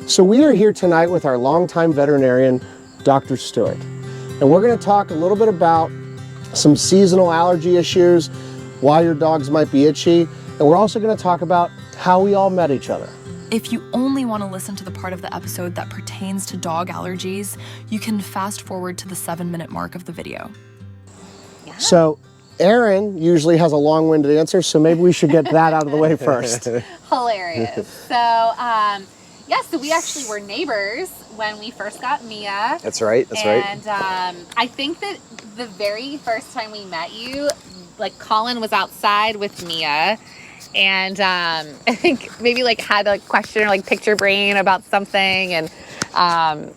So we are here tonight with our longtime veterinarian, Dr. Stewart. And we're going to talk a little bit about some seasonal allergy issues, why your dogs might be itchy, and we're also going to talk about how we all met each other. If you only want to listen to the part of the episode that pertains to dog allergies, you can fast forward to the 7-minute mark of the video. Yeah. So Erin usually has a long-winded answer, so maybe we should get that out of the way first. Hilarious. So we actually were neighbors when we first got Mia. That's right, And I think that the very first time we met you, like Colin was outside with Mia, and I think maybe like had a question or like picked your brain about something, and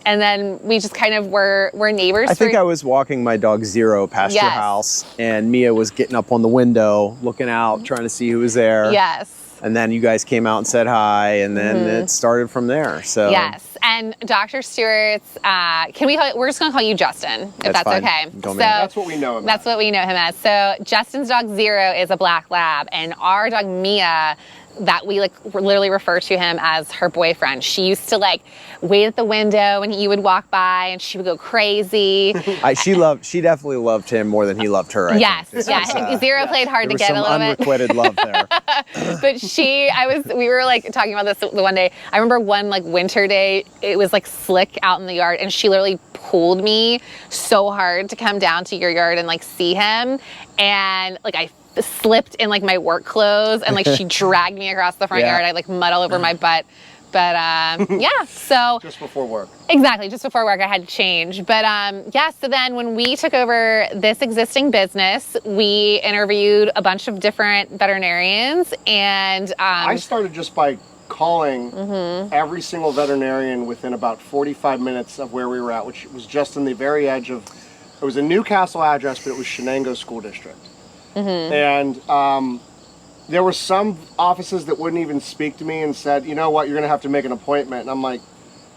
then we just kind of were neighbors. I think I was walking my dog Zero past your house, and Mia was getting up on the window, looking out, trying to see who was there. Yes. And then you guys came out and said hi, and then it started from there. So yes, and Dr. Stewart's, we're just gonna call you Justin, if that's fine. okay. So that's what we know him as. That's what we know him as. So Justin's dog Zero is a black lab, and our dog Mia, that we like literally refer to him as her boyfriend. She used to like wait at the window and you would walk by and she would go crazy. she definitely loved him more than he loved her. Yes. Zero played hard to get a little bit. Unrequited love there. But we were like talking about this the one day. I remember one like winter day, it was like slick out in the yard, and she literally pulled me so hard to come down to your yard and like see him. And like I slipped in like my work clothes, and like she dragged me across the front yard. I like mud all over my butt. But so just before work. Exactly, just before work I had to change. But so then when we took over this existing business, we interviewed a bunch of different veterinarians, and I started just by calling every single veterinarian within about 45 minutes of where we were at, which was just in the very edge of, it was a Newcastle address, but it was Shenango School District. And there were some offices that wouldn't even speak to me and said, you know what, you're going to have to make an appointment. And I'm like,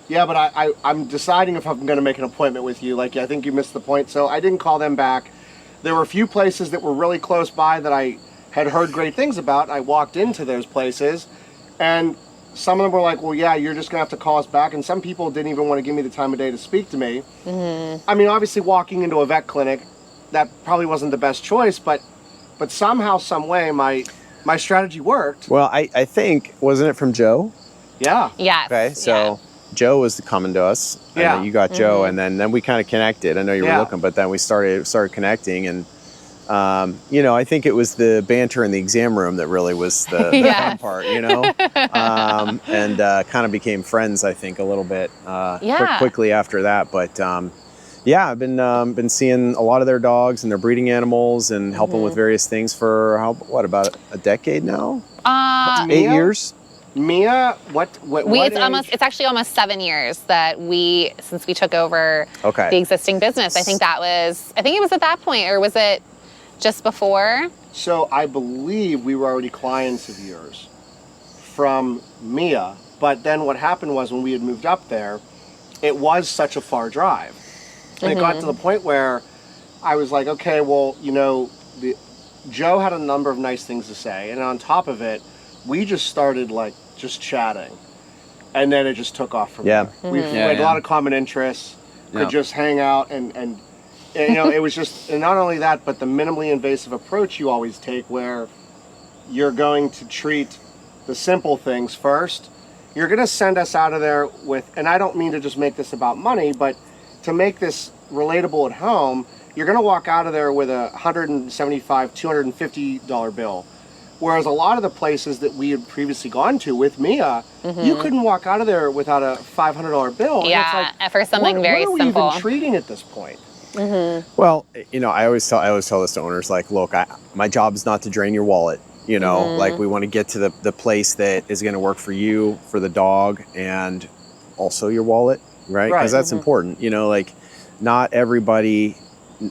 yeah, but I'm deciding if I'm going to make an appointment with you. Like, I think you missed the point. So I didn't call them back. There were a few places that were really close by that I had heard great things about. I walked into those places, and some of them were like, well, yeah, you're just going to have to call us back. And some people didn't even want to give me the time of day to speak to me. I mean, obviously walking into a vet clinic, that probably wasn't the best choice, but somehow, some way, my strategy worked. Well, I think, wasn't it from Joe? Yeah. Yes. Okay, so Joe was coming to us. Yeah. And you got Joe, and then we kind of connected. I know you were looking, but then we started connecting, and I think it was the banter in the exam room that really was the fun part, and kind of became friends, I think, a little bit quickly after that. But I've been seeing a lot of their dogs and their breeding animals and helping with various things for about a decade now? 8 years? Mia, it's actually almost 7 years that since we took over the existing business. I think it was at that point, or was it just before? So I believe we were already clients of yours from Mia, but then what happened was when we had moved up there, it was such a far drive. And it got to the point where I was like, okay, well, Joe had a number of nice things to say, and on top of it, we just started like just chatting, and then it just took off from there. We had a lot of common interests, could just hang out, and it was just, and not only that, but the minimally invasive approach you always take, where you're going to treat the simple things first. You're going to send us out of there with, and I don't mean to just make this about money, but to make this relatable at home, you're going to walk out of there with a $175, $250 bill. Whereas a lot of the places that we had previously gone to with Mia, you couldn't walk out of there without a $500 bill. Yeah, and it's like, for something very simple. What are we even treating at this point? Well, I always tell this to owners, like, look, my job is not to drain your wallet. Like, we want to get to the place that is going to work for you, for the dog, and also your wallet. Right? Because that's important. Like, not everybody,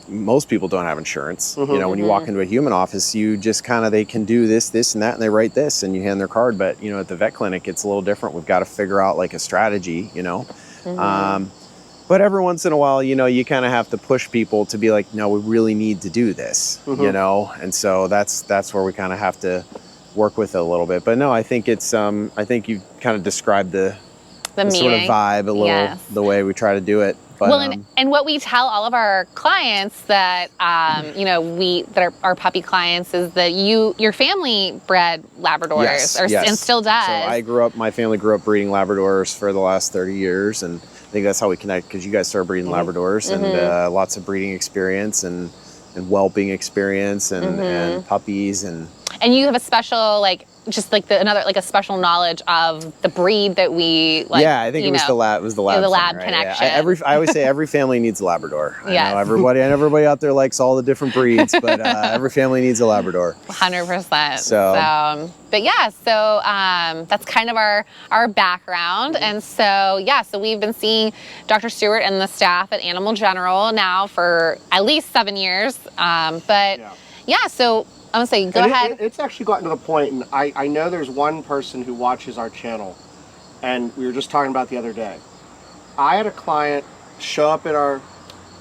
most people don't have insurance. When you walk into a human office, you just they can do this, and that, and they write this, and you hand their card. But, at the vet clinic, it's a little different. We've got to figure out, like, a strategy, But every once in a while, you kind of have to push people to be like, no, we really need to do this, And so that's where we kind of have to work with it a little bit. But no, I think it's, I think you kind of described the The sort of meeting. vibe, a little Yes. the way we try to do it. But, Well, and what we tell all of our clients that, our puppy clients is that your family bred Labradors and still does. So my family grew up breeding Labradors for the last 30 years. And I think that's how we connect, because you guys started breeding Labradors and lots of breeding experience and whelping experience and puppies. And you have a special, a special knowledge of the breed that we like. Yeah, I think it was the lab the lab thing, right? connection. Yeah. I always say every family needs a Labrador. I Yes. know everybody out there likes all the different breeds, but every family needs a Labrador. 100%. So that's kind of our background. And so we've been seeing Dr. Stewart and the staff at Animal General now for at least 7 years. So I'm gonna say, go ahead. It's actually gotten to the point, and I know there's one person who watches our channel, and we were just talking about the other day. I had a client show up at our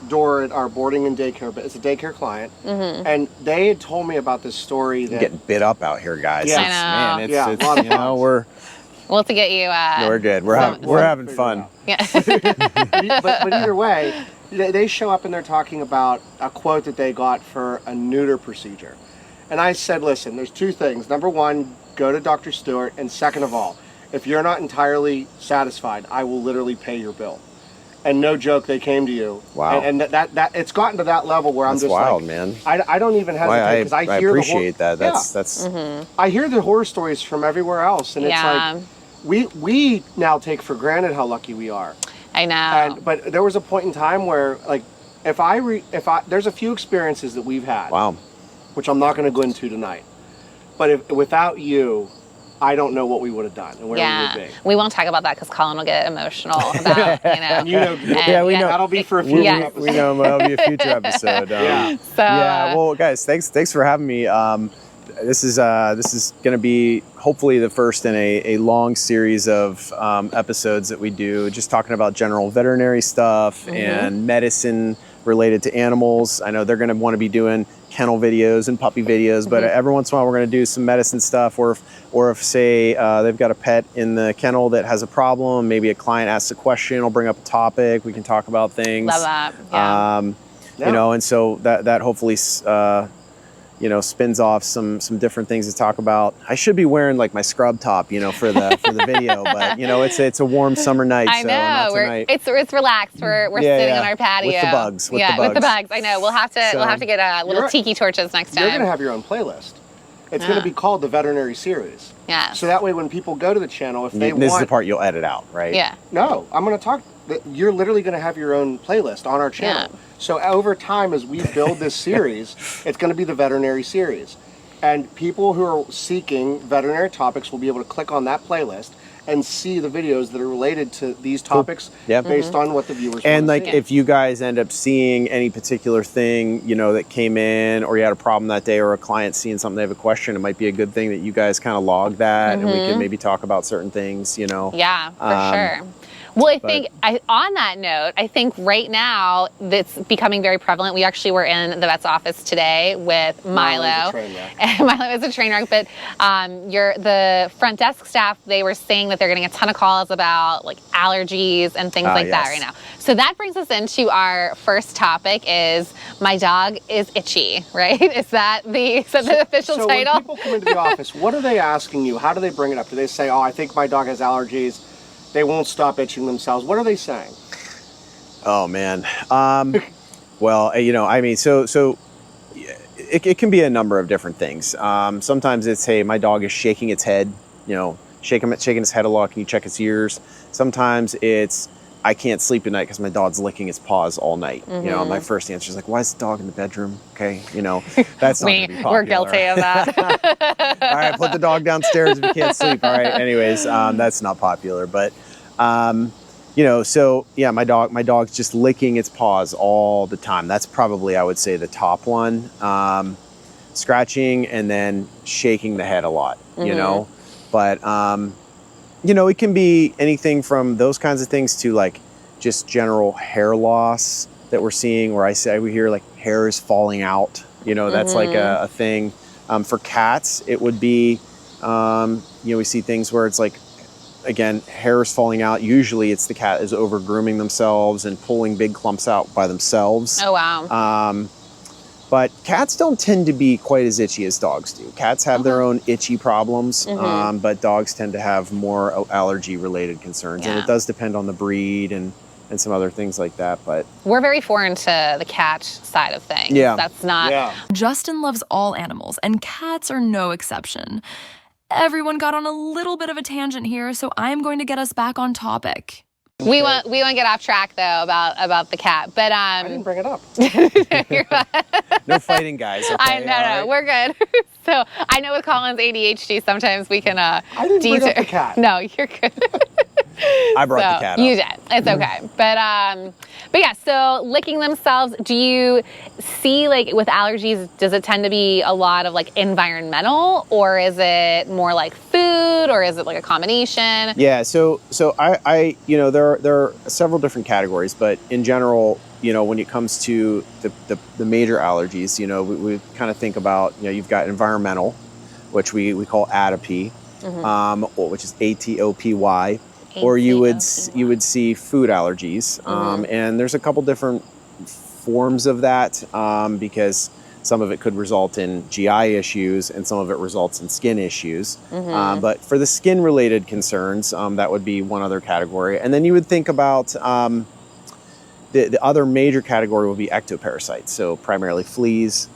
door at our boarding and daycare, but it's a daycare client, and they had told me about this story that Getting bit up out here, guys. Yeah. I know. It's a lot of fun. we're We'll have to get you. we're good. We're having fun. Yeah. but either way, they show up and they're talking about a quote that they got for a neuter procedure. And I said, listen, there's two things. Number one, go to Dr. Stewart. And second of all, if you're not entirely satisfied, I will literally pay your bill. And no joke, they came to you. Wow. And that it's gotten to that level where I'm That's just wild, like, man. I don't even hesitate, because I hear appreciate that. Yeah. That's I hear the horror stories from everywhere else, and it's like we now take for granted how lucky we are. I know. But there was a point in time where, like, if I there's a few experiences that we've had. wow. Which I'm not going to go into tonight. But without you, I don't know what we would have done and where we would be. We won't talk about that because Colin will get emotional about, And you know, we know. That'll be for a future episode. We know that'll be a future episode. Well, guys, thanks for having me. This is going to be hopefully the first in a long series of episodes that we do, just talking about general veterinary stuff and medicine related to animals. I know they're going to want to be doing kennel videos and puppy videos, but every once in a while we're going to do some medicine stuff, or if say they've got a pet in the kennel that has a problem, maybe a client asks a question, we'll bring up a topic, we can talk about things. Love that. Yeah. And so that hopefully spins off some different things to talk about. I should be wearing like my scrub top, for the video, but it's a warm summer night. I know. So not tonight. It's relaxed. We're sitting on our patio with the bugs. With the bugs. I know. We'll have to get little tiki torches next time. You're gonna have your own playlist. It's gonna be called the Veterinary Series. Yeah. So that way, when people go to the channel, if they this is the part you'll edit out, right? Yeah. No, I'm gonna talk. You're literally gonna have your own playlist on our channel. Yeah. So over time, as we build this series, it's gonna be the Veterinary Series. And people who are seeking veterinary topics will be able to click on that playlist and see the videos that are related to these topics based on what the viewers and want to see. if you guys end up seeing any particular thing, that came in, or you had a problem that day, or a client seeing something, they have a question, it might be a good thing that you guys kind of log that and we can maybe talk about certain things, Yeah, for sure. Well, I think on that note, I think right now that's becoming very prevalent. We actually were in the vet's office today with Milo. And Milo is a train wreck, but the front desk staff, they were saying that they're getting a ton of calls about like allergies and things like that right now. So that brings us into our first topic is my dog is itchy, right? Is that the official title? So when people come into the office, what are they asking you? How do they bring it up? Do they say, oh, I think my dog has allergies? They won't stop itching themselves. What are they saying? Oh man. Well, so it can be a number of different things. Sometimes it's, hey, my dog is shaking its head, shaking its head a lot. Can you check its ears? Sometimes it's, I can't sleep at night because my dog's licking its paws all night. My first answer is like, why is the dog in the bedroom? Okay, that's not gonna be popular. We're guilty of that. All right, put the dog downstairs if you can't sleep. All right, anyways, that's not popular. But, so yeah, my dog's just licking its paws all the time. That's probably, I would say, the top one. Scratching and then shaking the head a lot, But, it can be anything from those kinds of things to like just general hair loss that we're seeing, where we hear like hair is falling out, that's like a thing. For cats, it would be, we see things where it's like again, hair is falling out. Usually it's the cat is over grooming themselves and pulling big clumps out by themselves. Oh, wow. But cats don't tend to be quite as itchy as dogs do. Cats have their own itchy problems, but dogs tend to have more allergy-related concerns. And Yeah. it does depend on the breed and some other things like that. But We're very foreign to the cat side of things. Yeah. That's not. Yeah. Justin loves all animals, and cats are no exception. Everyone got on a little bit of a tangent here, so I'm going to get us back on topic. We won't get off track though about the cat, but I didn't bring it up. no fighting, guys. Okay? No, All right? we're good. So I know with Colin's ADHD, sometimes we can I didn't bring up the cat. No, you're good. I brought the cat up. You did. It's okay. But yeah, so licking themselves, do you see, like, with allergies, does it tend to be a lot of like environmental, or is it more like food, or is it like a combination? Yeah, so I there are several different categories, but in general, when it comes to the major allergies, we kind of think about, you've got environmental, which we call atopy, which is ATOPY, or you would see food allergies, and there's a couple different forms of that, because some of it could result in GI issues and some of it results in skin issues. But for the skin-related concerns, that would be one other category. And then you would think about the other major category would be ectoparasites, so primarily fleas.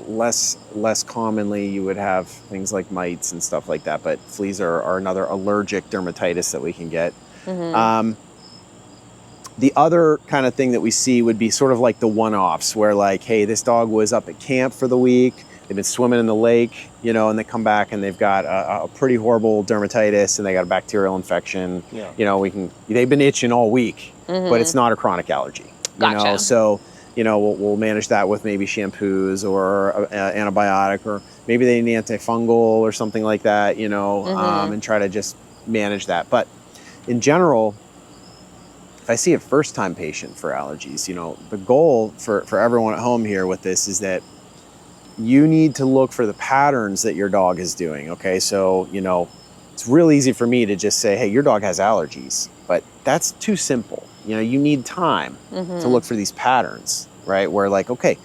Less commonly you would have things like mites and stuff like that, but fleas are another allergic dermatitis that we can get. The other kind of thing that we see would be sort of like the one-offs, where like, hey, this dog was up at camp for the week, they've been swimming in the lake, and they come back and they've got a pretty horrible dermatitis and they got a bacterial infection. They've been itching all week, but it's not a chronic allergy. Gotcha. So we'll manage that with maybe shampoos or antibiotic, or maybe they need antifungal or something like that, and try to just manage that. But in general, if I see a first-time patient for allergies, the goal for everyone at home here with this is that you need to look for the patterns that your dog is doing, okay? So, it's real easy for me to just say, hey, your dog has allergies, but that's too simple. You need time to look for these patterns, right? Where like, okay,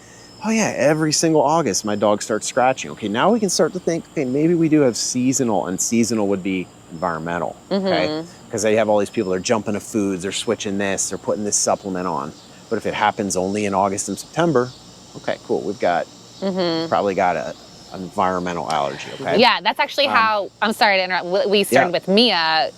oh yeah, every single August my dog starts scratching. Okay, now we can start to think, okay, maybe we do have seasonal, and seasonal would be environmental, okay? Because they have all these people, they're jumping to foods, they're switching this, they're putting this supplement on. But if it happens only in August and September, okay, cool, we've got probably got an environmental allergy, okay? Yeah, that's actually how, I'm sorry to interrupt, we started with Mia.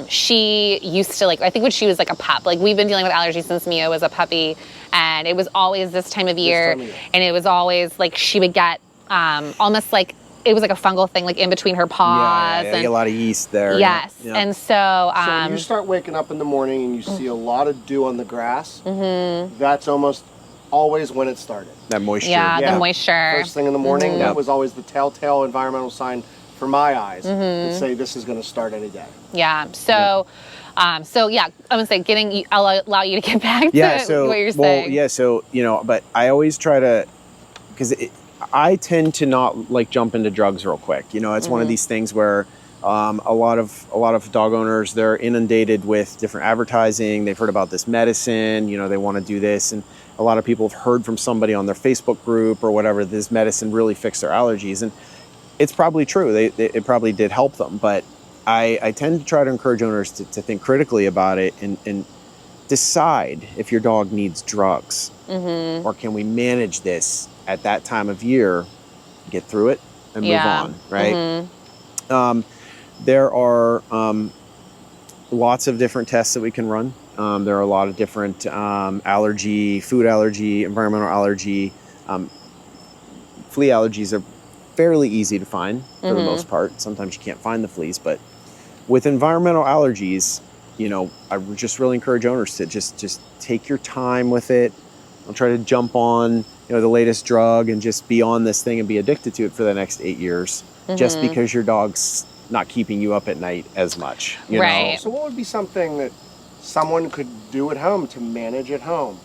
She used to, like, I think when she was like a pup, like we've been dealing with allergies since Mia was a puppy, and it was always this time of year, and it was always like she would get almost like, it was like a fungal thing, like in between her paws. Yeah, you get a lot of yeast there. Yes, Yeah. and so... So you start waking up in the morning and you see a lot of dew on the grass. That's almost always when it started. That moisture. Yeah, the moisture. First thing in the morning, that was always the telltale environmental sign for my eyes that say this is going to start any day. Yeah, so... I'm gonna say I'll allow you to get back to what you're saying. Well, yeah, so, but I always try to, because I tend to not like jump into drugs real quick. It's one of these things where a lot of dog owners, they're inundated with different advertising. They've heard about this medicine, they want to do this. And a lot of people have heard from somebody on their Facebook group or whatever, this medicine really fixed their allergies. And it's probably true. It probably did help them. But I tend to try to encourage owners to think critically about it and decide if your dog needs drugs, or can we manage this at that time of year, get through it and move on, right? There are lots of different tests that we can run. There are a lot of different allergy, food allergy, environmental allergy. Flea allergies are fairly easy to find for the most part. Sometimes you can't find the fleas, but with environmental allergies, I would just really encourage owners to just take your time with it. Don't try to jump on the latest drug and just be on this thing and be addicted to it for the next 8 years, just because your dog's not keeping you up at night as much. You know? So what would be something that someone could do at home to manage at home?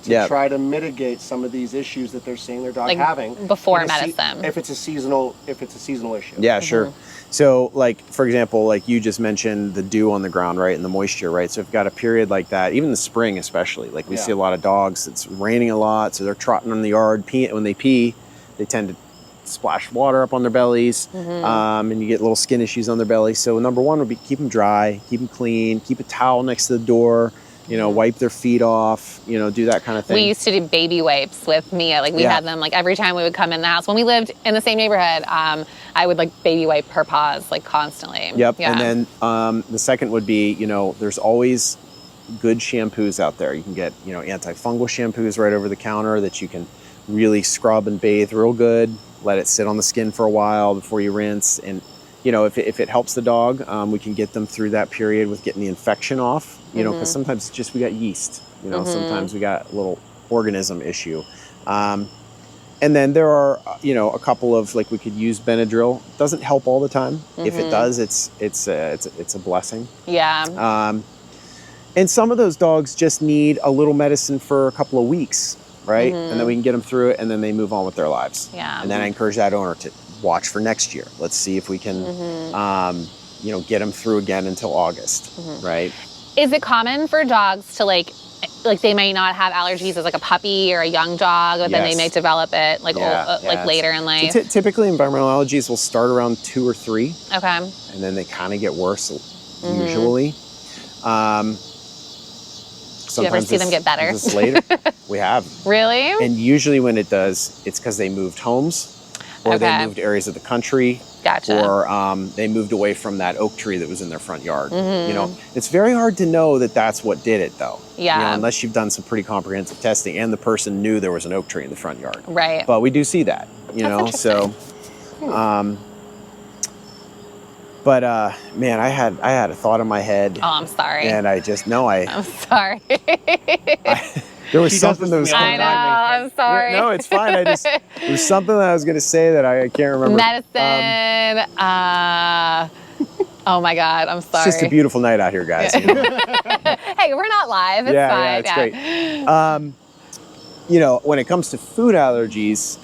to try to mitigate some of these issues that they're seeing their dog Like, having before in a medicine. if it's a seasonal issue. Yeah, sure. So, like, for example, like you just mentioned the dew on the ground, right, and the moisture, right? So if you've got a period like that, even the spring especially, like we see a lot of dogs, it's raining a lot, so they're trotting in the yard. When they pee, they tend to splash water up on their bellies, and you get little skin issues on their belly. So number one would be keep them dry, keep them clean, keep a towel next to the door, you know, wipe their feet off, you know, do that kind of thing. We used to do baby wipes with Mia. Like we had them like every time we would come in the house. When we lived in the same neighborhood, I would like baby wipe her paws like constantly. Yep. Yeah. And then the second would be, you know, there's always good shampoos out there. You can get, you know, antifungal shampoos right over the counter that you can really scrub and bathe real good. Let it sit on the skin for a while before you rinse. And, you know, if it helps the dog, we can get them through that period with getting the infection off, you know, because sometimes it's just we got yeast, you know, sometimes we got a little organism issue. And then there are, you know, a couple of, like we could use Benadryl. It doesn't help all the time. If it does, it's a blessing. Yeah. And some of those dogs just need a little medicine for a couple of weeks, right? And then we can get them through it, and then they move on with their lives. Yeah. And then I encourage that owner to watch for next year. Let's see if we can, you know, get them through again until August, right? Is it common for dogs to like they might not have allergies as like a puppy or a young dog, but then they may develop it like like later in life? So typically, environmental allergies will start around 2 or 3. Okay. And then they kind of get worse usually. Do you ever see them get better? Later. We have. Really? And usually when it does, it's because they moved homes, or they moved areas of the country, Gotcha. or they moved away from that oak tree that was in their front yard. You know, it's very hard to know that that's what did it, though. Yeah. You know, unless you've done some pretty comprehensive testing and the person knew there was an oak tree in the front yard. Right. But we do see that, you know, so. But man, I had a thought in my head. Oh, I'm sorry. And I just I'm sorry. there was something that was. I know. I'm sorry. No, it's fine. There's something that I was going to say that I can't remember. Medicine. Oh my God, I'm sorry. It's just a beautiful night out here, guys. You know? Hey, we're not live. It's fine. Yeah, it's great. You know, when it comes to food allergies,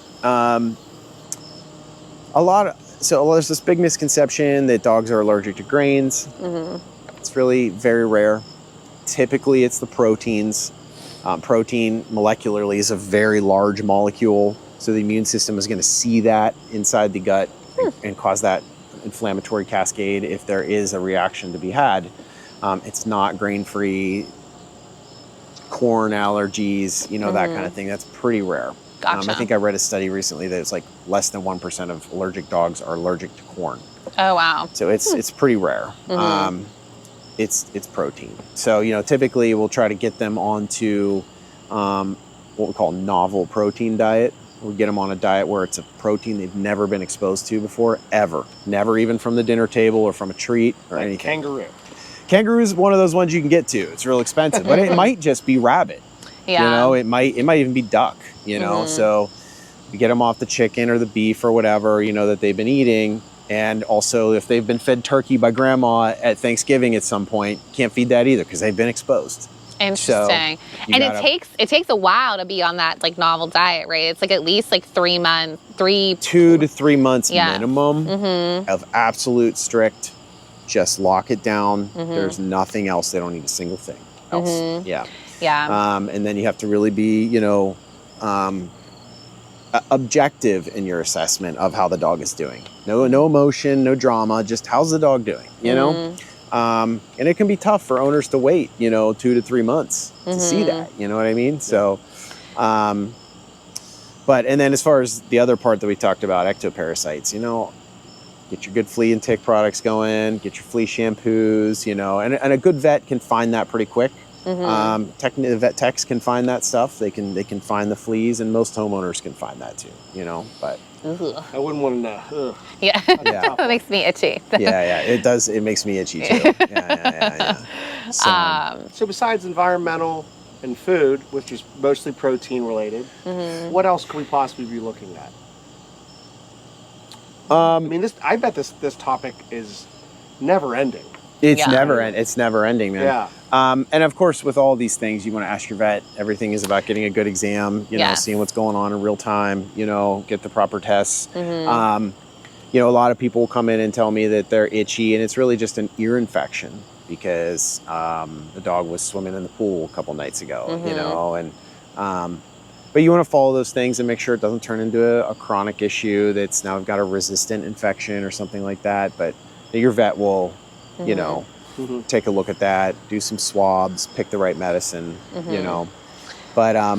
there's this big misconception that dogs are allergic to grains. It's really very rare. Typically, it's the proteins. Protein molecularly is a very large molecule, so the immune system is going to see that inside the gut and cause that inflammatory cascade if there is a reaction to be had. It's not grain-free, corn allergies, you know, that kind of thing. That's pretty rare. Gotcha. I think I read a study recently that it's like less than 1% of allergic dogs are allergic to corn. Oh, wow. So it's pretty rare. It's protein. So, you know, typically we'll try to get them onto what we call novel protein diet. We'll get them on a diet where it's a protein they've never been exposed to before, ever. Never even from the dinner table or from a treat or like anything. Kangaroo. Kangaroo is one of those ones you can get to. It's real expensive, but it might just be rabbit. Yeah. You know, it might even be duck, you know. So you get them off the chicken or the beef or whatever, you know, that they've been eating. And also if they've been fed turkey by grandma at Thanksgiving at some point, can't feed that either because they've been exposed. Interesting. And it takes a while to be on that like novel diet, right? It's like at least like 3 months, 2 to 3 months minimum of absolute strict, just lock it down. There's nothing else. They don't need a single thing else. Yeah. And then you have to really be, you know, objective in your assessment of how the dog is doing. No emotion, no drama, just how's the dog doing, you know? And it can be tough for owners to wait, you know, 2 to 3 months to see that, you know what I mean? So, and then as far as the other part that we talked about, ectoparasites, you know, get your good flea and tick products going, get your flea shampoos, you know, and a good vet can find that pretty quick. Technically, the vet techs can find that stuff. They can find the fleas, and most homeowners can find that too, you know, but. I wouldn't want to know. Yeah. That makes me itchy. Yeah, it does. It makes me itchy too. Yeah. So besides environmental and food, which is mostly protein related, what else could we possibly be looking at? I mean, I bet this topic is never ending. It's never ending, man. Yeah. And of course, with all these things, you want to ask your vet. Everything is about getting a good exam, you know, Yes. seeing what's going on in real time, you know, get the proper tests. You know, a lot of people come in and tell me that they're itchy, and it's really just an ear infection because the dog was swimming in the pool a couple nights ago, you know, and but you want to follow those things and make sure it doesn't turn into a chronic issue that's now got a resistant infection or something like that. But your vet will, you know, take a look at that, do some swabs, pick the right medicine, you know. But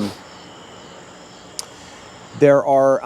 there are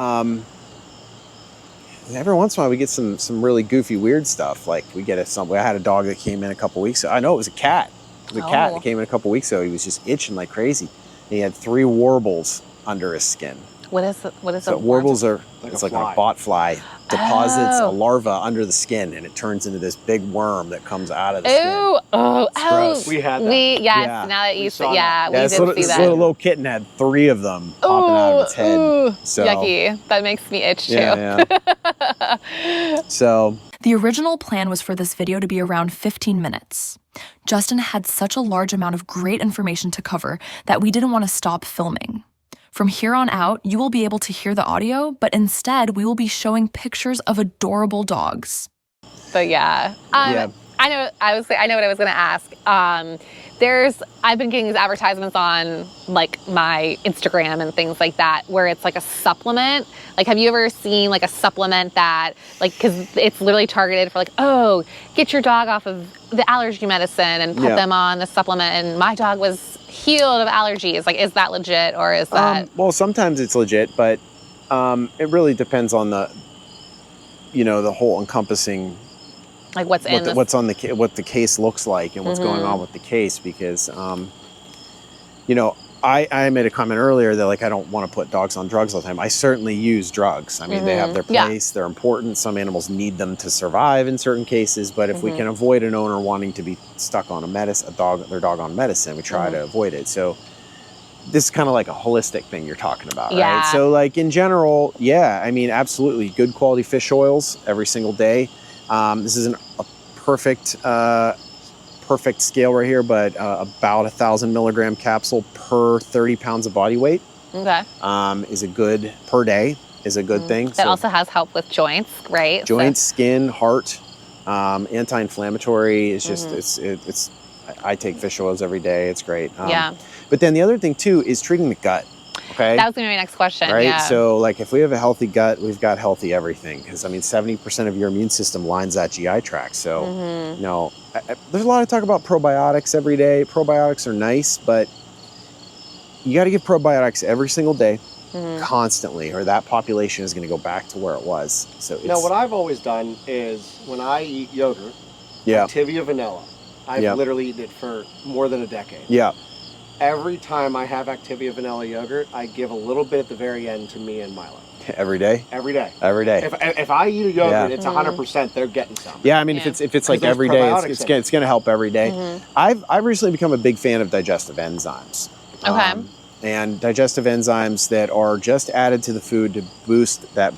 every once in a while we get some really goofy, weird stuff. Like I had a dog that came in a couple weeks ago. I know it was a cat. It was a cat that came in a couple weeks ago. He was just itching like crazy. He had 3 warbles under his skin. What is So warbles are Like it's a like fly. a bot fly deposits a larva under the skin, and it turns into this big worm that comes out of the skin. Ooh, oh, It's gross. We had that. Yes, Yeah. now that We you saw said, that. we This did little, see this that. little kitten had 3 of them popping out of its head. Ooh, So yucky. That makes me itch too. yeah. So The original plan was for this video to be around 15 minutes. Justin had such a large amount of great information to cover that we didn't want to stop filming. From here on out, you will be able to hear the audio, but instead we will be showing pictures of adorable dogs. But yeah. Yeah. I know what I was gonna ask. I've been getting these advertisements on like my Instagram and things like that where it's like a supplement. Like, have you ever seen like a supplement that like, cause it's literally targeted for like, oh, get your dog off of the allergy medicine and put them on the supplement, and my dog was healed of allergies. Like, is that legit, or is that? well, sometimes it's legit, but it really depends on the, you know, the whole encompassing Like what's in this? what the case looks like and what's going on with the case, because you know, I made a comment earlier that like I don't want to put dogs on drugs all the time. I certainly use drugs. I mean, they have their place, they're important. Some animals need them to survive in certain cases, but if we can avoid an owner wanting to be stuck on their dog on medicine, we try to avoid it. So this is kind of like a holistic thing you're talking about, right? So like in general, yeah, I mean, absolutely good quality fish oils every single day. This isn't a perfect scale right here, but about 1,000 milligram capsule per 30 pounds of body weight. Okay. Is a good per day is a good thing. That also has help with joints, right? Joints, skin, heart, anti-inflammatory. It's just it's. I take fish oils every day. It's great. But then the other thing too is treating the gut. Okay. That was gonna be my next question. Right. Yeah. So like if we have a healthy gut, we've got healthy everything. Because I mean, 70% of your immune system lines that GI tract. So you know, there's a lot of talk about probiotics every day. Probiotics are nice, but you got to give probiotics every single day, constantly, or that population is going to go back to where it was. So it's, Now, what I've always done is when I eat yogurt, yeah, Activia vanilla, I've literally eaten it for more than a decade. yeah. Every time I have Activia vanilla yogurt, I give a little bit at the very end to Mia and Milo. Every day. Every day. Every day. If I eat a yogurt, it's 100% they're getting some. Yeah, I mean, if it's like every day, it's going to help every day. I've recently become a big fan of digestive enzymes. Okay. And digestive enzymes that are just added to the food to boost that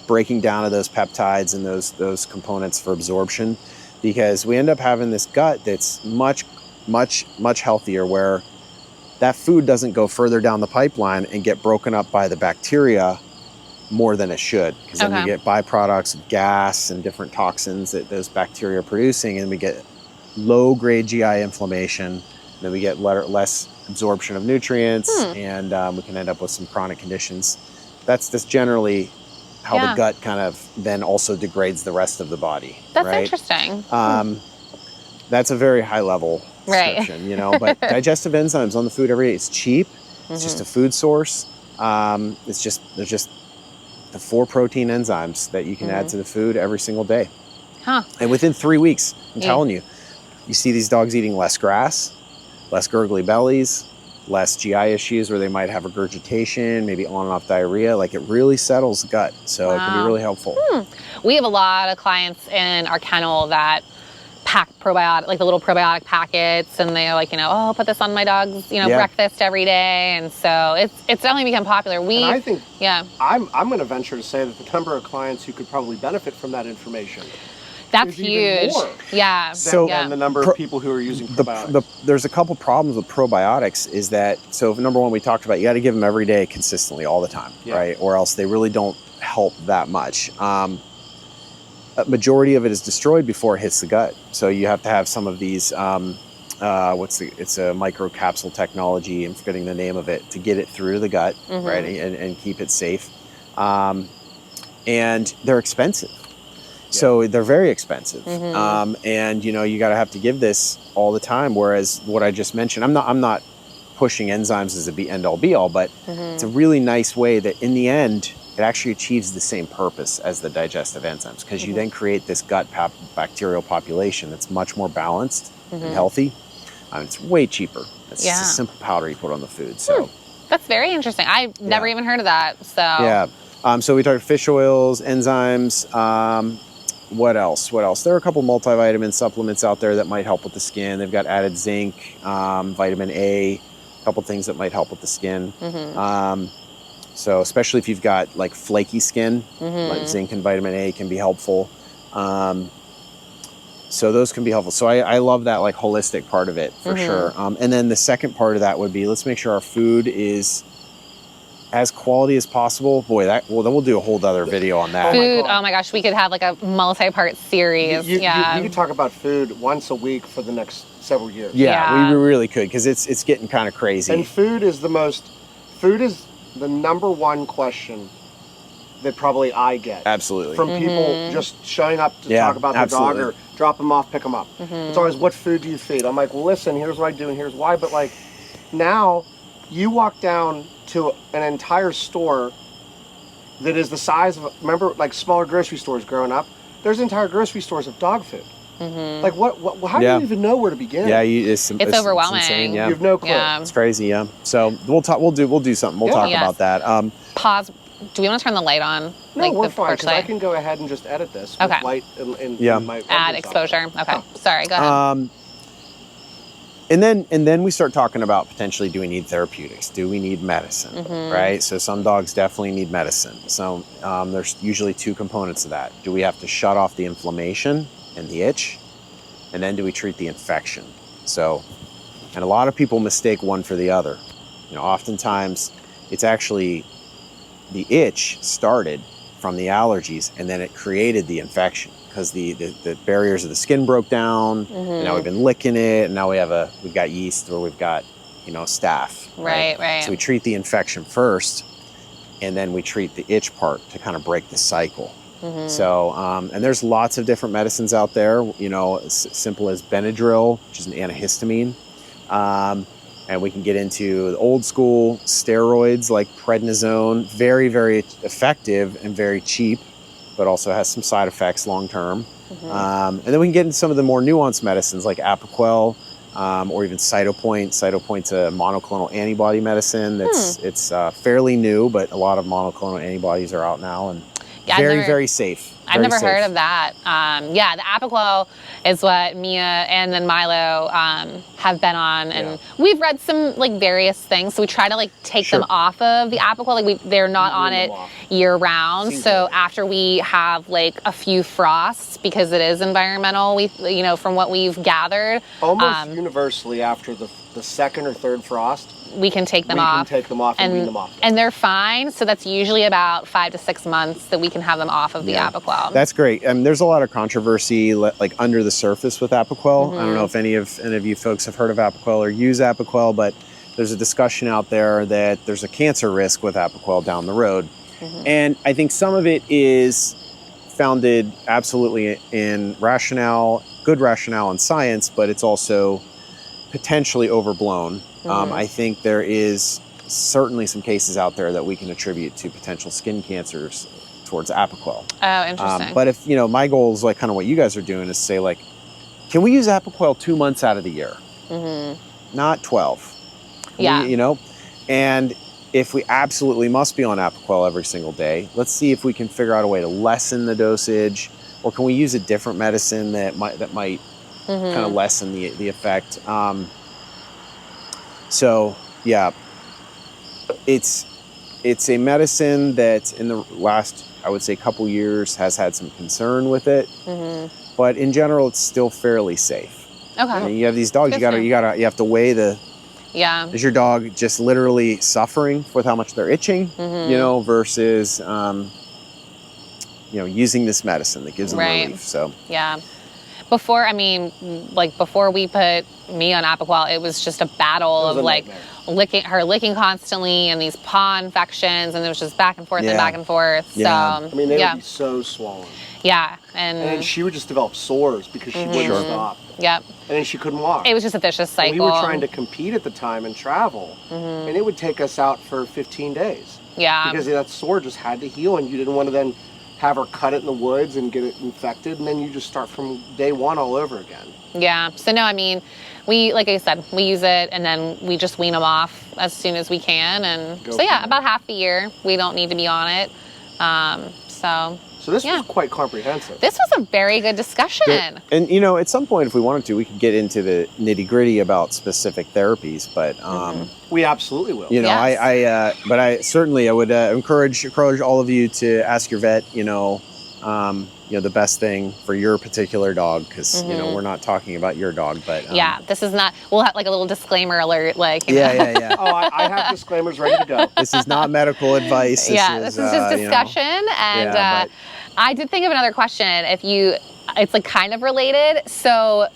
breaking down of those peptides and those components for absorption, because we end up having this gut that's much healthier, where that food doesn't go further down the pipeline and get broken up by the bacteria more than it should, because then we get byproducts of gas and different toxins that those bacteria are producing, and we get low-grade GI inflammation, and then we get less absorption of nutrients, and we can end up with some chronic conditions. That's generally how the gut kind of then also degrades the rest of the body. That's right? interesting. That's a very high level description, you know, but digestive enzymes on the food every day. It's cheap. It's just a food source. There's just the 4 protein enzymes that you can add to the food every single day. And within 3 weeks, I'm telling you, you see these dogs eating less grass, less gurgly bellies, less GI issues where they might have regurgitation, maybe on and off diarrhea. Like, it really settles the gut. So it can be really helpful. We have a lot of clients in our kennel that pack probiotic, like the little probiotic packets, and they're like, oh, I'll put this on my dog's, breakfast every day. And so it's definitely become popular. And I think, yeah, I'm going to venture to say that the number of clients who could probably benefit from that information That's is even huge. more Yeah. So- yeah. than the number of people who are using probiotics. There's a couple problems with probiotics is that, so number one, we talked about, you got to give them every day consistently all the time, Yeah. right? Or else they really don't help that much. A majority of it is destroyed before it hits the gut. So you have to have some of these, it's a microcapsule technology, I'm forgetting the name of it, to get it through the gut, right? And keep it safe. And they're expensive. So they're very expensive. And you got to have to give this all the time. Whereas what I just mentioned, I'm not pushing enzymes as a end all be all, but it's a really nice way that in the end, it actually achieves the same purpose as the digestive enzymes, because you then create this gut bacterial population that's much more balanced and healthy. It's way cheaper. It's just a simple powder you put on the food. So That's very interesting. I've never even heard of that. So yeah. So we talked fish oils, enzymes. What else? There are a couple multivitamin supplements out there that might help with the skin. They've got added zinc, vitamin A, a couple things that might help with the skin. So especially if you've got like flaky skin, like zinc and vitamin A can be helpful. So those can be helpful. So I love that like holistic part of it for sure. And then the second part of that would be, let's make sure our food is as quality as possible. Boy, then we'll do a whole other video on that. food. Oh my gosh, we could have like a multi-part series. You could talk about food once a week for the next several years. Yeah, we really could, because it's getting kind of crazy. And food is the number one question that probably I get. Absolutely. From people just showing up to talk about their dog or drop them off, pick them up. It's always, what food do you feed? I'm like, well, listen, here's what I do and here's why. But like, now you walk down to an entire store that is the size of, remember like smaller grocery stores growing up? There's entire grocery stores of dog food. Like how do you even know where to begin? Yeah, it's overwhelming. It's insane, yeah. You have no clue. Yeah. It's crazy, yeah. So we'll do something. We'll talk about that. Pause. Do we want to turn the light on? No, we're fine, porch because I light? can go ahead and just edit this Okay. with light and my Add exposure. Okay. Sorry, go ahead. And then we start talking about potentially, do we need therapeutics? Do we need medicine? Right? So some dogs definitely need medicine. So there's usually two components of that. Do we have to shut off the inflammation and the itch? And then do we treat the infection? So, and a lot of people mistake one for the other. Oftentimes it's actually the itch started from the allergies, and then it created the infection because the barriers of the skin broke down. And now we've been licking it, and now we've got yeast, or we've got staph. Right. So we treat the infection first, and then we treat the itch part to kind of break the cycle. So, and there's lots of different medicines out there, as simple as Benadryl, which is an antihistamine. And we can get into the old school steroids like prednisone, very, very effective and very cheap, but also has some side effects long term. And then we can get into some of the more nuanced medicines like Apoquel, or even Cytopoint. Cytopoint's a monoclonal antibody medicine. It's fairly new, but a lot of monoclonal antibodies are out now, and very safe. I've never heard of that. The Apoquel is what Mia and then Milo have been on, and we've read some like various things. So we try to like take them off of the Apoquel. Like they're not on it year round. So after we have like a few frosts, because it is environmental, from what we've gathered, almost universally after the second or third frost, we can take them off. And wean them off. And they're fine. So that's usually about 5 to 6 months that we can have them off of the Apoquel. That's great. There's a lot of controversy like under the surface with Apoquel. I don't know if any of you folks have heard of Apoquel or use Apoquel, but there's a discussion out there that there's a cancer risk with Apoquel down the road. And I think some of it is founded absolutely in good rationale and science, but it's also potentially overblown. I think there is certainly some cases out there that we can attribute to potential skin cancers towards Apoquel. Oh, interesting. But if, my goal is like kind of what you guys are doing is say like, can we use Apoquel 2 months out of the year? Not 12. And if we absolutely must be on Apoquel every single day, let's see if we can figure out a way to lessen the dosage, or can we use a different medicine that might kind of lessen the effect. So yeah, it's a medicine that in the last, I would say, couple years has had some concern with it. but in general, it's still fairly safe. Okay. And you have these dogs, Good to know. you have to weigh Yeah. is your dog just literally suffering with how much they're itching, Mm-hmm. you know, versus, you know, using this medicine that gives them Right. relief. So, Yeah. Before, I mean, like before we put me on Apoquel, it was just a battle It was of a like nightmare. licking constantly and these paw infections, and it was just back and forth and Yeah. back and forth. Yeah. So I mean, they yeah, would be so swollen. yeah, And then and she would just develop sores because she wouldn't Sure. stop. yep, And then she couldn't walk. it was just a vicious cycle. And we were trying to compete at the time and travel. And it would take us out for 15 days. yeah, Because that sore just had to heal, and you didn't want to then have her cut it in the woods and get it infected, and then you just start from day one all over again. yeah. So no, I mean, we, like I said, we use it and then we just wean them off as soon as we can, and Go so yeah, from about half the year we don't need to be on it. So So this Yeah. was quite comprehensive. this was a very good discussion. and you know, at some point, if we wanted to, we could get into the nitty gritty about specific therapies, but, We absolutely will. you know, Yes. but I certainly, I would encourage all of you to ask your vet, you know, the best thing for your particular dog, because, you know, we're not talking about your dog, but. Yeah, this is not, we'll have like a little disclaimer alert, like, you know. Yeah. Oh, I have disclaimers ready to go. This is not medical advice. This is just discussion. And yeah, but- I did think of another question. It's like kind of related. So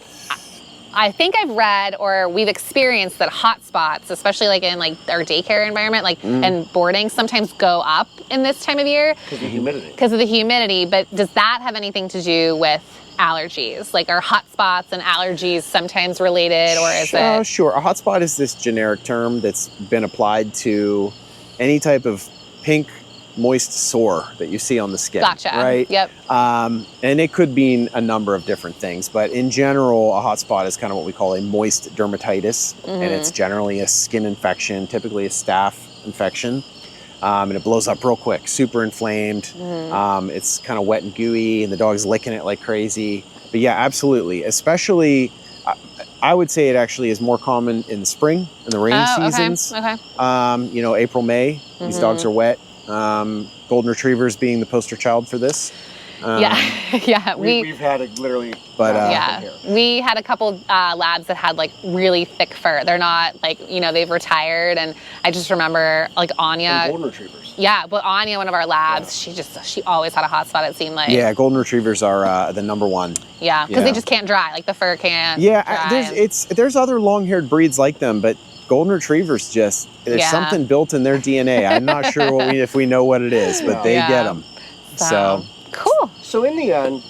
I think I've read or we've experienced that hot spots, especially like in like our daycare environment, like and boarding, sometimes go up in this time of year Because of the humidity. because of the humidity. But does that have anything to do with allergies? Like, are hot spots and allergies sometimes related, or is it? Sure. A hotspot is this generic term that's been applied to any type of pink, moist sore that you see on the skin. Gotcha. Right? Yep. And it could mean a number of different things, but in general, a hotspot is kind of what we call a moist dermatitis, and it's generally a skin infection, typically a staph infection. And it blows up real quick, super inflamed. It's kind of wet and gooey, and the dog's licking it like crazy. But yeah, absolutely. Especially, I would say it actually is more common in the spring and the rain seasons. Okay. You know, April, May, these dogs are wet. Golden Retrievers being the poster child for this. Yeah. We've had it literally. But, Yeah, here. we had a couple labs that had like really thick fur. They're not like, you know, they've retired, and I just remember like And Anya. golden retrievers. Yeah, but Anya, one of our labs, she always had a hot spot. It seemed like. Yeah, Golden Retrievers are the number one. Yeah, because Yeah. they just can't dry. Like the fur can't. Yeah, dry there's other long-haired breeds like them, but Golden Retrievers there's Yeah. something built in their DNA. I'm not sure if we know what it is, but they Yeah. get them. So cool. So in the end,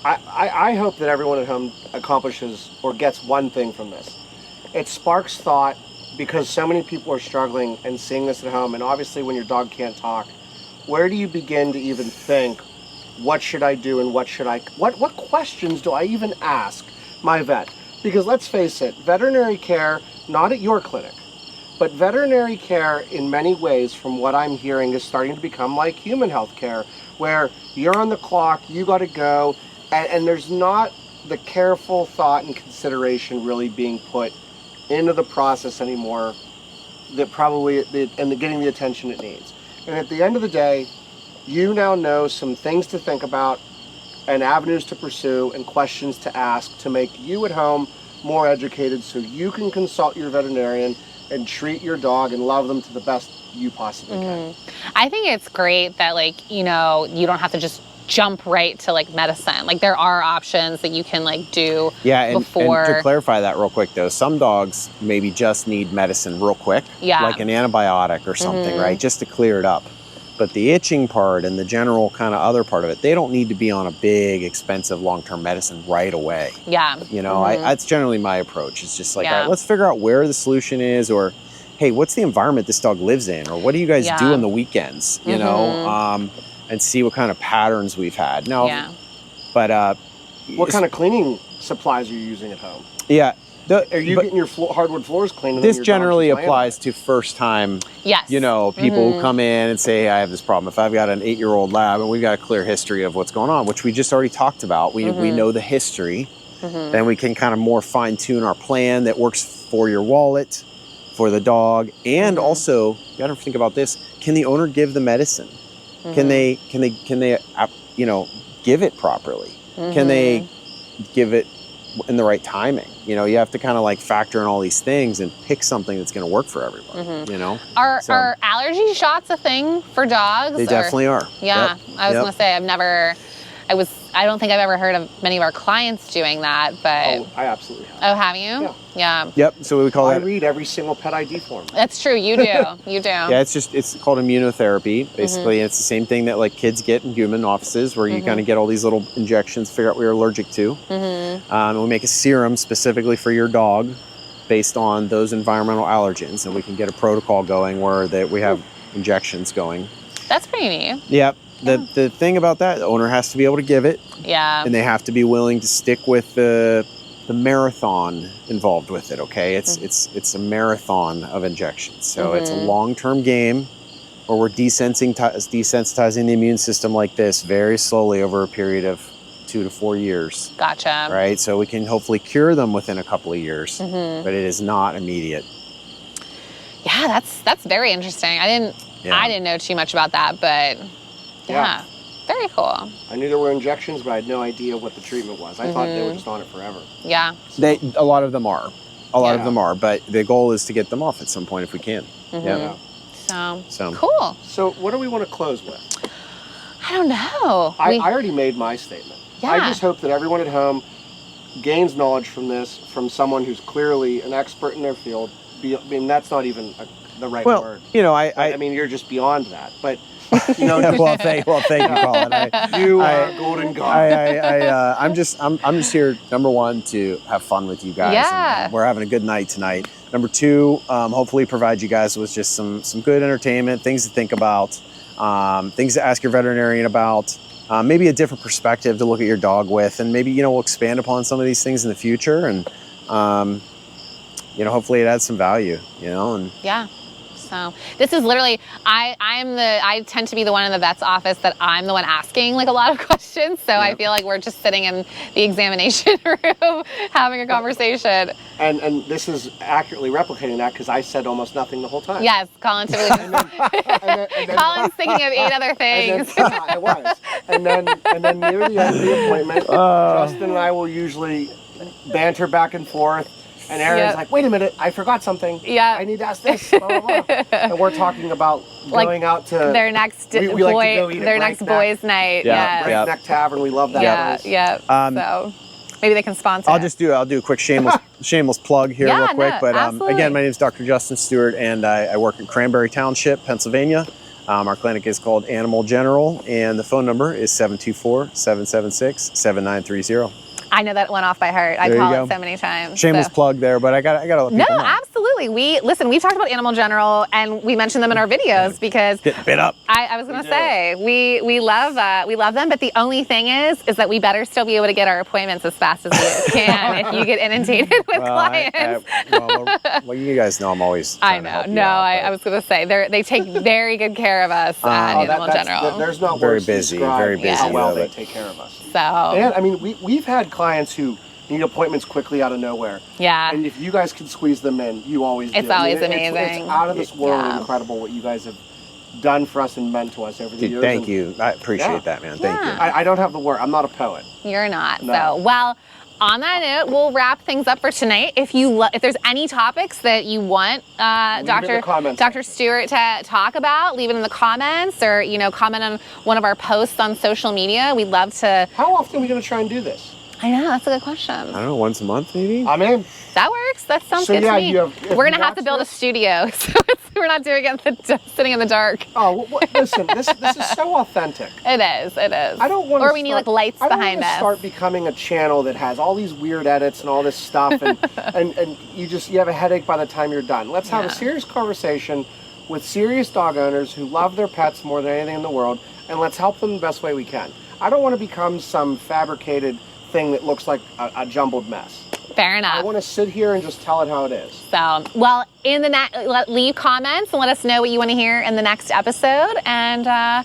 I hope that everyone at home accomplishes or gets one thing from this. It sparks thought, because so many people are struggling and seeing this at home, and obviously when your dog can't talk, where do you begin to even think, what should I do and what questions do I even ask my vet? Because let's face it, veterinary care, not at your clinic, but veterinary care in many ways, from what I'm hearing, is starting to become like human health care, where you're on the clock, you got to go, and there's not the careful thought and consideration really being put into the process anymore that probably getting the attention it needs. And at the end of the day, you now know some things to think about and avenues to pursue and questions to ask to make you at home more educated, so you can consult your veterinarian and treat your dog and love them to the best you possibly can. I think it's great that, like, you know, you don't have to just jump right to like medicine. Like, there are options that you can like do before. And to clarify that real quick though, some dogs maybe just need medicine real quick, like an antibiotic or something, right? Just to clear it up. But the itching part and the general kind of other part of it, they don't need to be on a big, expensive, long-term medicine right away. Yeah. You know, that's generally my approach. It's just like, Yeah. all right, let's figure out where the solution is, or, hey, what's the environment this dog lives in? Or what do you guys do on the weekends? You know, and see what kind of patterns we've had. Now, but What kind of cleaning supplies are you using at home? Yeah. Are you getting your hardwood floors clean? And then This your dog generally just laying on applies to first-time, Yes. you know, people who come in and say, I have this problem. If I've got an 8-year-old lab and we've got a clear history of what's going on, which we just already talked about, we know the history, then we can kind of more fine-tune our plan that works for your wallet, for the dog, and also, you gotta think about this, can the owner give the medicine? Can they, you know, give it properly? Can they give it in the right timing. You know, you have to kind of like factor in all these things and pick something that's going to work for everyone. You know, Are allergy shots a thing for dogs? they definitely are. Yeah, Yep. I was Yep. gonna say I don't think I've ever heard of many of our clients doing that, but Oh, I absolutely have. oh, have you? Yeah. Yep. So we call I that. read every single pet ID form. That's true. You do. You do. Yeah, it's called immunotherapy. Basically, it's the same thing that like kids get in human offices, where you kind of get all these little injections, figure out what you're allergic to. And we make a serum specifically for your dog, based on those environmental allergens, and we can get a protocol going where we have injections going. That's pretty neat. Yep. The thing about that, the owner has to be able to give it, Yeah. and they have to be willing to stick with the marathon involved with it. Okay, it's a marathon of injections, so it's a long-term game where we're desensitizing the immune system like this very slowly over a period of 2 to 4 years. Gotcha. Right, so we can hopefully cure them within a couple of years, but it is not immediate. Yeah, that's very interesting. I didn't know too much about that, but yeah. Very cool. I knew there were injections, but I had no idea what the treatment was. I thought they were just on it forever. Yeah. A lot of them are. A lot Yeah. of them are, but the goal is to get them off at some point if we can. Yeah. So cool. So what do we want to close with? I don't know. I already made my statement. I Yeah. just hope that everyone at home gains knowledge from this, from someone who's clearly an expert in their field. I mean, that's not even the right Well, word. you know, I mean, you're just beyond that. But, you know, well, thank you, Colin. you are golden god. I'm just here. Number one, to have fun with you guys. Yeah. And we're having a good night tonight. Number two, hopefully provide you guys with just some good entertainment, things to think about, things to ask your veterinarian about, maybe a different perspective to look at your dog with, and maybe, you know, we'll expand upon some of these things in the future, and you know, hopefully it adds some value, you know. And Yeah. So this is literally, I tend to be the one in the vet's office that I'm the one asking like a lot of questions. So I feel like we're just sitting in the examination room having a conversation. And this is accurately replicating that because I said almost nothing the whole time. Yes, Colin's thinking of 8 other things. I was. And then near the end of the appointment, Justin and I will usually banter back and forth. And Erin's like, wait a minute, I forgot something. Yeah. I need to ask this. Blah, blah, blah. And we're talking about going out to their next we like to go eat at their next boys' night. Yeah. Yeah. Breakneck Tavern. We love that place. Yeah. So maybe they can sponsor. I'll do a quick shameless plug here real quick. No, but absolutely. again, my name is Dr. Justin Stewart, and I work in Cranberry Township, Pennsylvania. Our clinic is called Animal General, and the phone number is 724-776-7930. I know that one off by heart. I There you call go. it so many times. Shameless so. plug there, but I got to let No, people know. absolutely. We've talked about Animal General, and we mentioned them in our videos because Getting bit up. I was going to say we love them, but the only thing is that we better still be able to get our appointments as fast as we can if you get inundated with clients. Well, you guys know I'm always trying to help you out, I was going to say they take very good care of us at Animal General. There's not Very words to busy, describe very busy, how well yeah, they but- take care of us. So And I mean, we've had clients who need appointments quickly out of nowhere. yeah. And if you guys can squeeze them in, you always do. It's always It's amazing. out of this world Yeah. incredible what you guys have done for us and meant to us over the Dude, years. thank And you. I appreciate that, man. Thank you. Yeah. I don't have the word. I'm not a poet. You're not. No. So, well, on that note, we'll wrap things up for tonight. If there's any topics that you want Leave it in the comments. Dr. Stewart to talk about, leave it in the comments, or comment on one of our posts on social media. We'd love to. How often are we going to try and do this? I know, that's a good question. I don't know, once a month maybe? I'm in. That works. That sounds So, good yeah, to me. if We're you gonna have to watch build a this- studio, so we're not doing it sitting in the dark. Oh, listen, this is so authentic. It is. It is. I don't want. Or we need like lights behind us. Start becoming a channel that has all these weird edits and all this stuff, and and you have a headache by the time you're done. Let's have a Yeah. serious conversation with serious dog owners who love their pets more than anything in the world, and let's help them the best way we can. I don't want to become some fabricated thing that looks like a jumbled mess. Fair I enough. want to sit here and just tell it how it is. So, well, leave comments and let us know what you want to hear in the next episode. And yeah,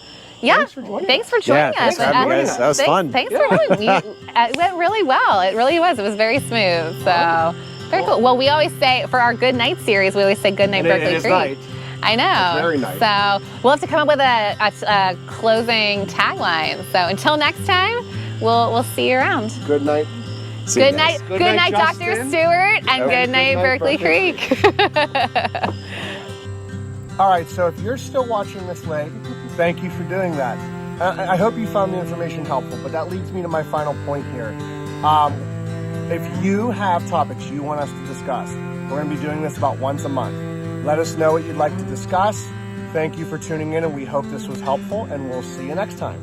Thanks for joining thanks us. for joining Yeah, thanks us. for having me, guys. That was fun. Thanks for having me. It went really well. It really was. It was very smooth. So, very cool. Well, we always say for our Good Night series, we always say Good Night, And Berkeley it is Creek. night. I know. It's very nice. So we'll have to come up with a closing tagline. So until next time, we'll see you around. Good night. See you Good guys. night, good night, Dr. Justin. Stewart, and good night, Berkeley Berkeley Creek. All right, so if you're still watching this late, thank you for doing that. I hope you found the information helpful, but that leads me to my final point here. If you have topics you want us to discuss, we're going to be doing this about once a month. Let us know what you'd like to discuss. Thank you for tuning in, and we hope this was helpful, and we'll see you next time.